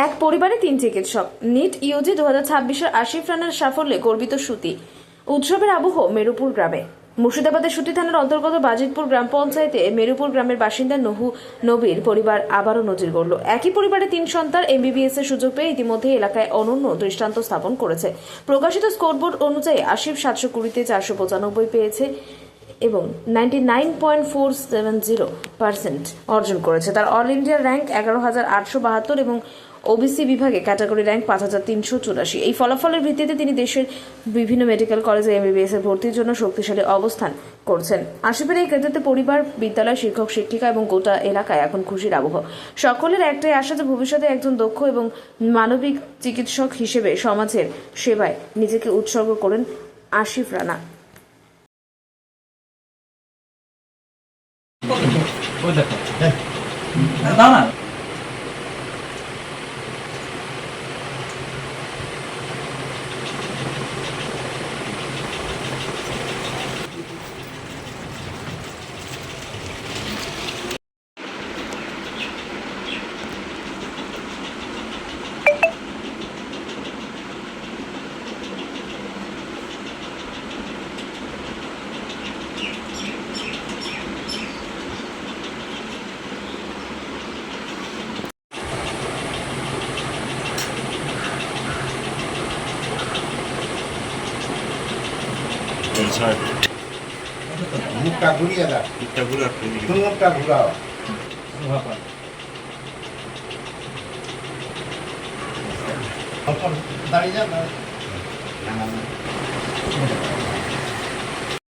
এক পরিবারে তিন চিকিৎসক। নিট ইউজি 2026-এর আশিফ রানার সাফল্যে গর্বিত সুতি। উৎসবের আবহ মেরুপুর গ্রামে। মুর্শিদাবাদের সুতি থানার অন্তর্গত বাজিতপুর গ্রাম পঞ্চায়েতে মেরুপুর গ্রামের বাসিন্দা নহু নবীর পরিবার আবারও নজির গড়ল। একই পরিবারে তিন সন্তান এমবিবিএস এর সুযোগ পেয়ে ইতিমধ্যে এলাকায় অনন্য দৃষ্টান্ত স্থাপন করেছে। প্রকাশিত স্কোরবোর্ড অনুযায়ী আশিফ 720-তে 495 পেয়েছে এবং 99.470% অর্জন করেছে। তার অল ইন্ডিয়া র্যাঙ্ক 11,872 এবং ওবিসি বিভাগে ক্যাটাগরি র্যাঙ্ক 5,384। এই ফলাফলের ভিত্তিতে তিনি দেশের বিভিন্ন মেডিকেল কলেজে এমবিবিএস এর ভর্তির জন্য শক্তিশালী অবস্থান করছেন। আশিফের এই কৃতিত্বে পরিবার, বিদ্যালয়, শিক্ষক, শিক্ষিকা এবং গোটা এলাকায় এখন খুশির আবহ। সকলের একটাই আশা যে ভবিষ্যতে একজন দক্ষ এবং মানবিক চিকিৎসক হিসেবে সমাজের সেবায় নিজেকে উৎসর্গ করেন আশিফ রানা। ওই দেখো দাও না। মুখটা ঘুরিয়ে দাও, মুখটা ঘুরাও। দাঁড়িয়ে যান।